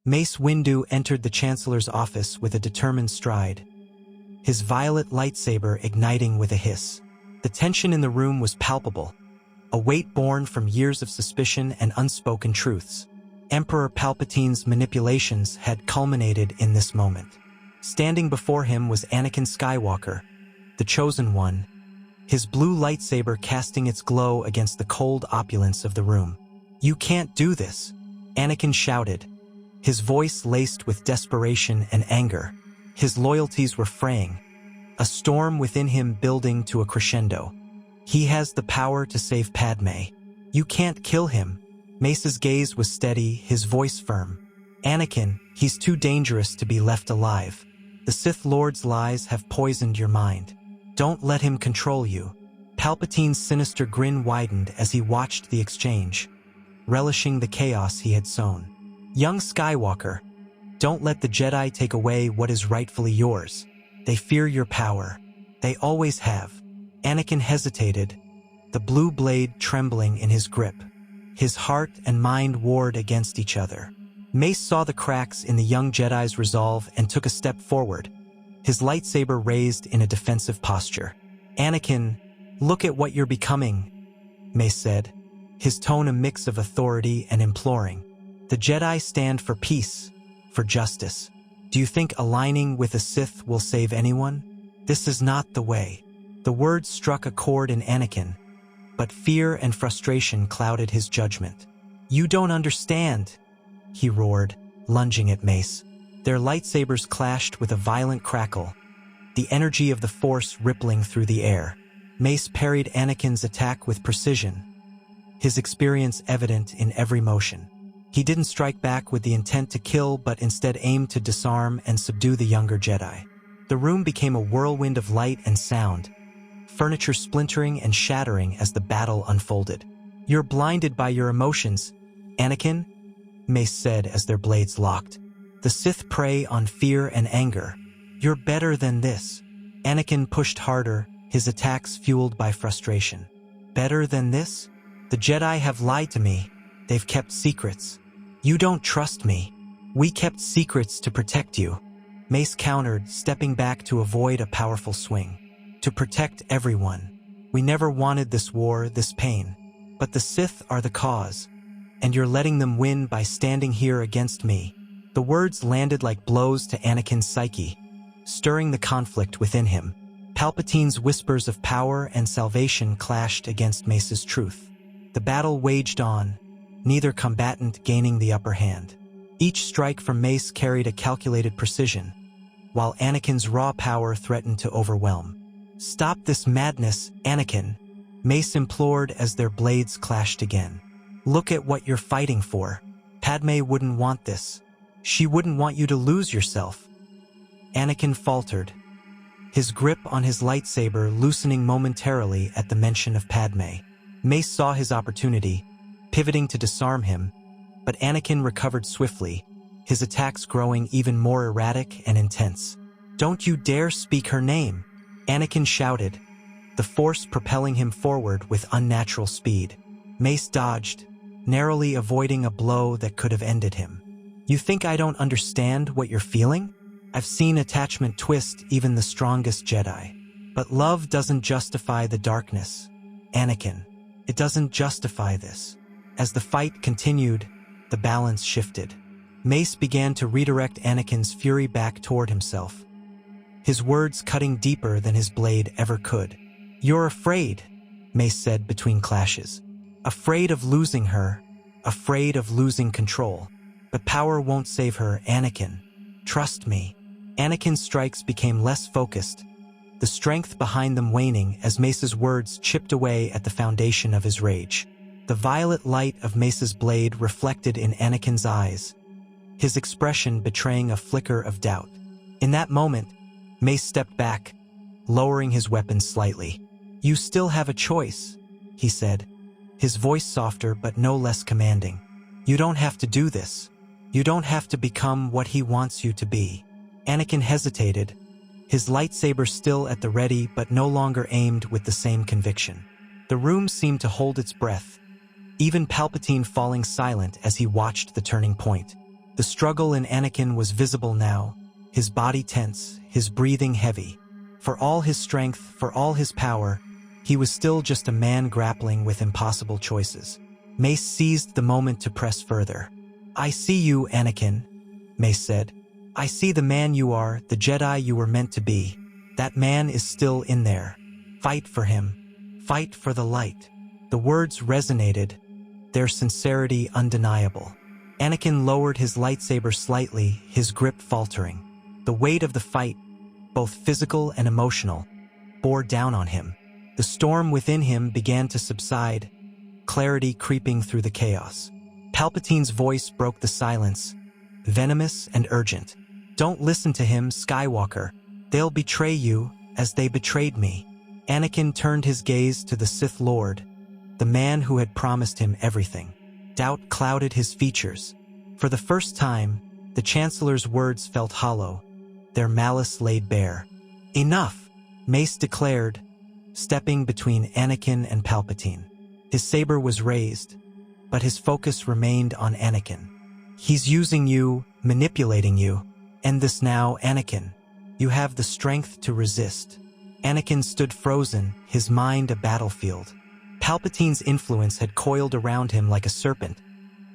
Mace Windu entered the Chancellor's office with a determined stride, his violet lightsaber igniting with a hiss. The tension in the room was palpable, a weight born from years of suspicion and unspoken truths. Emperor Palpatine's manipulations had culminated in this moment. Standing before him was Anakin Skywalker, the Chosen One, his blue lightsaber casting its glow against the cold opulence of the room. "You can't do this," Anakin shouted, his voice laced with desperation and anger. His loyalties were fraying, a storm within him building to a crescendo. "He has the power to save Padme. You can't kill him." Mace's gaze was steady, his voice firm. "Anakin, he's too dangerous to be left alive. The Sith Lord's lies have poisoned your mind. Don't let him control you." Palpatine's sinister grin widened as he watched the exchange, relishing the chaos he had sown. "Young Skywalker, don't let the Jedi take away what is rightfully yours. They fear your power. They always have." Anakin hesitated, the blue blade trembling in his grip. His heart and mind warred against each other. Mace saw the cracks in the young Jedi's resolve and took a step forward, his lightsaber raised in a defensive posture. "Anakin, look at what you're becoming," Mace said, his tone a mix of authority and imploring. "The Jedi stand for peace, for justice. Do you think aligning with a Sith will save anyone? This is not the way." The words struck a chord in Anakin, but fear and frustration clouded his judgment. "You don't understand," he roared, lunging at Mace. Their lightsabers clashed with a violent crackle, the energy of the Force rippling through the air. Mace parried Anakin's attack with precision, his experience evident in every motion. He didn't strike back with the intent to kill, but instead aimed to disarm and subdue the younger Jedi. The room became a whirlwind of light and sound, furniture splintering and shattering as the battle unfolded. "You're blinded by your emotions, Anakin," Mace said as their blades locked. "The Sith prey on fear and anger. You're better than this." Anakin pushed harder, his attacks fueled by frustration. "Better than this? The Jedi have lied to me. They've kept secrets. You don't trust me. We kept secrets to protect you." Mace countered, stepping back to avoid a powerful swing. "To protect everyone. We never wanted this war, this pain. But the Sith are the cause, and you're letting them win by standing here against me." The words landed like blows to Anakin's psyche, stirring the conflict within him. Palpatine's whispers of power and salvation clashed against Mace's truth. The battle waged on, neither combatant gaining the upper hand. Each strike from Mace carried a calculated precision, while Anakin's raw power threatened to overwhelm. "Stop this madness, Anakin," Mace implored as their blades clashed again. "Look at what you're fighting for. Padme wouldn't want this. She wouldn't want you to lose yourself." Anakin faltered, his grip on his lightsaber loosening momentarily at the mention of Padme. Mace saw his opportunity, pivoting to disarm him, but Anakin recovered swiftly, his attacks growing even more erratic and intense. "Don't you dare speak her name," Anakin shouted, the Force propelling him forward with unnatural speed. Mace dodged, narrowly avoiding a blow that could have ended him. "You think I don't understand what you're feeling? I've seen attachment twist even the strongest Jedi. But love doesn't justify the darkness, Anakin. It doesn't justify this." As the fight continued, the balance shifted. Mace began to redirect Anakin's fury back toward himself, his words cutting deeper than his blade ever could. "You're afraid," Mace said between clashes. "Afraid of losing her, afraid of losing control. But power won't save her, Anakin. Trust me." Anakin's strikes became less focused, the strength behind them waning as Mace's words chipped away at the foundation of his rage. The violet light of Mace's blade reflected in Anakin's eyes, his expression betraying a flicker of doubt. In that moment, Mace stepped back, lowering his weapon slightly. "You still have a choice," he said, his voice softer but no less commanding. "You don't have to do this. You don't have to become what he wants you to be." Anakin hesitated, his lightsaber still at the ready but no longer aimed with the same conviction. The room seemed to hold its breath, even Palpatine falling silent as he watched the turning point. The struggle in Anakin was visible now, his body tense, his breathing heavy. For all his strength, for all his power, he was still just a man grappling with impossible choices. Mace seized the moment to press further. "I see you, Anakin," Mace said. "I see the man you are, the Jedi you were meant to be. That man is still in there. Fight for him. Fight for the light." The words resonated, their sincerity undeniable. Anakin lowered his lightsaber slightly, his grip faltering. The weight of the fight, both physical and emotional, bore down on him. The storm within him began to subside, clarity creeping through the chaos. Palpatine's voice broke the silence, venomous and urgent. "Don't listen to him, Skywalker. They'll betray you, as they betrayed me." Anakin turned his gaze to the Sith Lord, the man who had promised him everything. Doubt clouded his features. For the first time, the Chancellor's words felt hollow, their malice laid bare. "Enough," Mace declared, stepping between Anakin and Palpatine. His saber was raised, but his focus remained on Anakin. "He's using you, manipulating you. End this now, Anakin. You have the strength to resist." Anakin stood frozen, his mind a battlefield. Palpatine's influence had coiled around him like a serpent,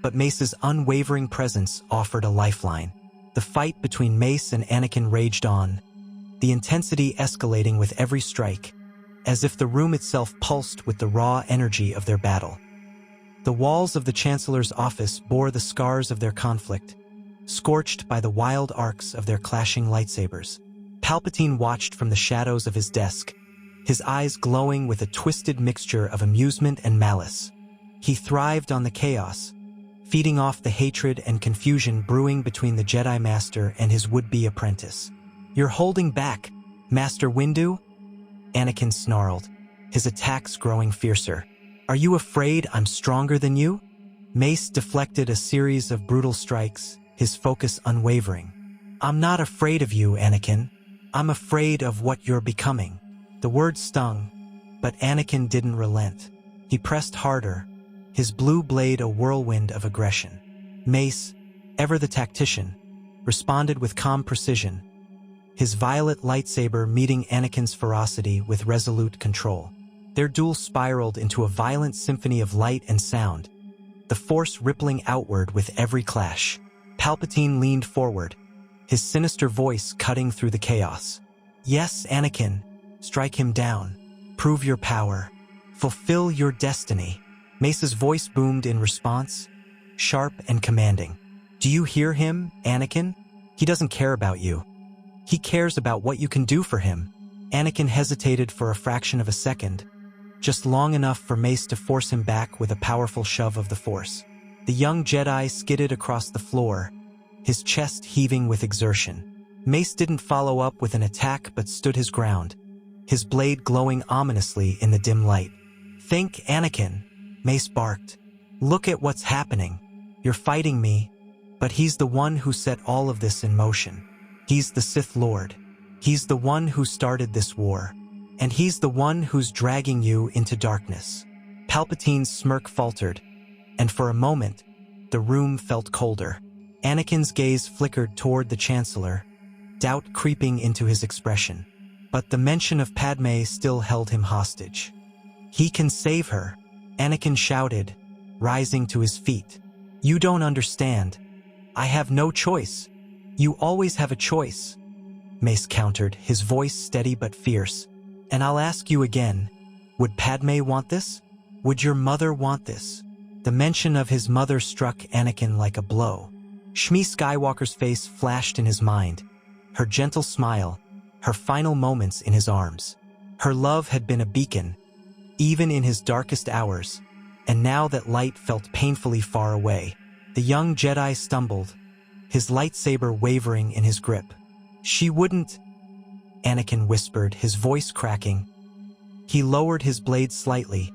but Mace's unwavering presence offered a lifeline. The fight between Mace and Anakin raged on, the intensity escalating with every strike, as if the room itself pulsed with the raw energy of their battle. The walls of the Chancellor's office bore the scars of their conflict, scorched by the wild arcs of their clashing lightsabers. Palpatine watched from the shadows of his desk, his eyes glowing with a twisted mixture of amusement and malice. He thrived on the chaos, feeding off the hatred and confusion brewing between the Jedi Master and his would-be apprentice. "You're holding back, Master Windu?" Anakin snarled, his attacks growing fiercer. "Are you afraid I'm stronger than you?" Mace deflected a series of brutal strikes, his focus unwavering. "I'm not afraid of you, Anakin. I'm afraid of what you're becoming." The words stung, but Anakin didn't relent. He pressed harder, his blue blade a whirlwind of aggression. Mace, ever the tactician, responded with calm precision, his violet lightsaber meeting Anakin's ferocity with resolute control. Their duel spiraled into a violent symphony of light and sound, the force rippling outward with every clash. Palpatine leaned forward, his sinister voice cutting through the chaos. "Yes, Anakin, strike him down. Prove your power. Fulfill your destiny." Mace's voice boomed in response, sharp and commanding. "Do you hear him, Anakin? He doesn't care about you. He cares about what you can do for him." Anakin hesitated for a fraction of a second, just long enough for Mace to force him back with a powerful shove of the Force. The young Jedi skidded across the floor, his chest heaving with exertion. Mace didn't follow up with an attack but stood his ground, his blade glowing ominously in the dim light. "Think, Anakin," Mace barked. "Look at what's happening. You're fighting me, but he's the one who set all of this in motion. He's the Sith Lord. He's the one who started this war. And he's the one who's dragging you into darkness." Palpatine's smirk faltered, and for a moment, the room felt colder. Anakin's gaze flickered toward the Chancellor, doubt creeping into his expression. But the mention of Padme still held him hostage. "He can save her," Anakin shouted, rising to his feet. "You don't understand. I have no choice." "You always have a choice," Mace countered, his voice steady but fierce. "And I'll ask you again, would Padme want this? Would your mother want this?" The mention of his mother struck Anakin like a blow. Shmi Skywalker's face flashed in his mind, her gentle smile, her final moments in his arms. Her love had been a beacon, even in his darkest hours, and now that light felt painfully far away. The young Jedi stumbled, his lightsaber wavering in his grip. "She wouldn't," Anakin whispered, his voice cracking. He lowered his blade slightly,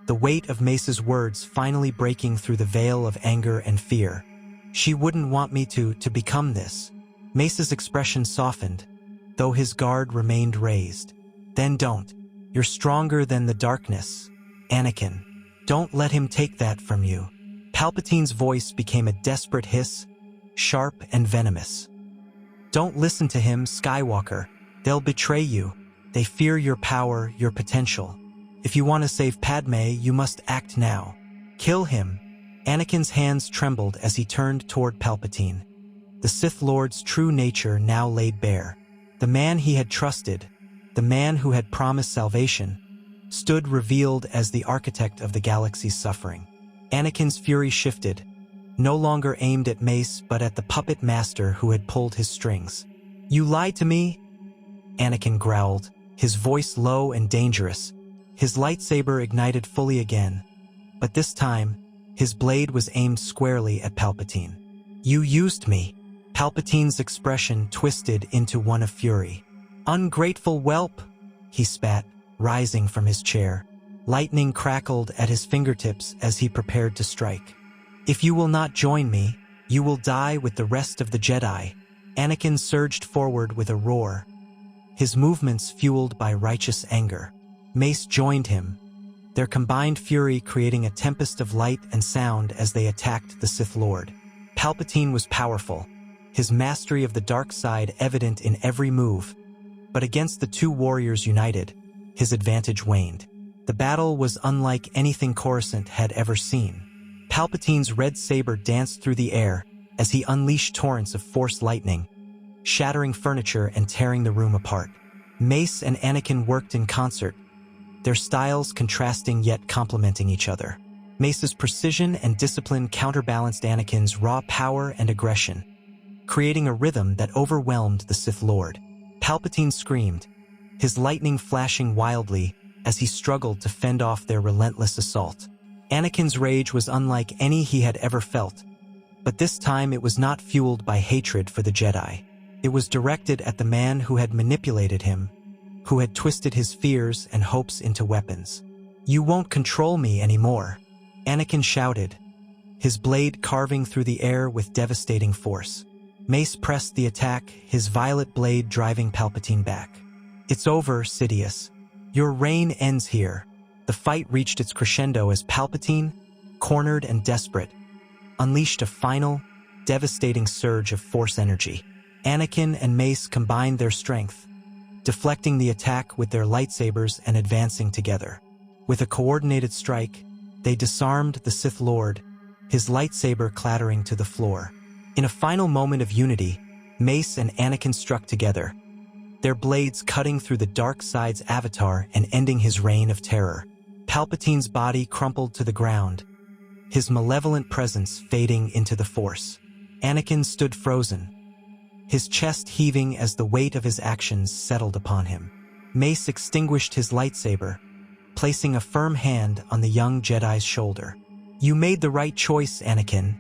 the weight of Mace's words finally breaking through the veil of anger and fear. "She wouldn't want me to become this." Mace's expression softened, though his guard remained raised. "Then don't. You're stronger than the darkness, Anakin. Don't let him take that from you." Palpatine's voice became a desperate hiss, sharp and venomous. Don't listen to him, Skywalker. They'll betray you. They fear your power, your potential. If you want to save Padme, you must act now. Kill him. Anakin's hands trembled as he turned toward Palpatine. The Sith Lord's true nature now laid bare. The man he had trusted, the man who had promised salvation, stood revealed as the architect of the galaxy's suffering. Anakin's fury shifted, no longer aimed at Mace but at the puppet master who had pulled his strings. "You lied to me?" Anakin growled, his voice low and dangerous. His lightsaber ignited fully again, but this time, his blade was aimed squarely at Palpatine. "You used me." Palpatine's expression twisted into one of fury. "Ungrateful whelp," he spat, rising from his chair. Lightning crackled at his fingertips as he prepared to strike. "If you will not join me, you will die with the rest of the Jedi." Anakin surged forward with a roar, his movements fueled by righteous anger. Mace joined him, their combined fury creating a tempest of light and sound as they attacked the Sith Lord. Palpatine was powerful, his mastery of the dark side evident in every move, but against the two warriors united, his advantage waned. The battle was unlike anything Coruscant had ever seen. Palpatine's red saber danced through the air as he unleashed torrents of Force lightning, shattering furniture and tearing the room apart. Mace and Anakin worked in concert, their styles contrasting yet complementing each other. Mace's precision and discipline counterbalanced Anakin's raw power and aggression, creating a rhythm that overwhelmed the Sith Lord. Palpatine screamed, his lightning flashing wildly as he struggled to fend off their relentless assault. Anakin's rage was unlike any he had ever felt, but this time it was not fueled by hatred for the Jedi. It was directed at the man who had manipulated him, who had twisted his fears and hopes into weapons. "You won't control me anymore," Anakin shouted, his blade carving through the air with devastating force. Mace pressed the attack, his violet blade driving Palpatine back. "It's over, Sidious. Your reign ends here." The fight reached its crescendo as Palpatine, cornered and desperate, unleashed a final, devastating surge of Force energy. Anakin and Mace combined their strength, deflecting the attack with their lightsabers and advancing together. With a coordinated strike, they disarmed the Sith Lord, his lightsaber clattering to the floor. In a final moment of unity, Mace and Anakin struck together, their blades cutting through the dark side's avatar and ending his reign of terror. Palpatine's body crumpled to the ground, his malevolent presence fading into the Force. Anakin stood frozen, his chest heaving as the weight of his actions settled upon him. Mace extinguished his lightsaber, placing a firm hand on the young Jedi's shoulder. "You made the right choice, Anakin,"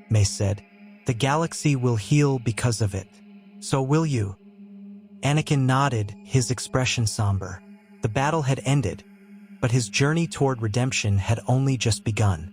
Mace said. "The galaxy will heal because of it. So will you." Anakin nodded, his expression somber. The battle had ended, but his journey toward redemption had only just begun.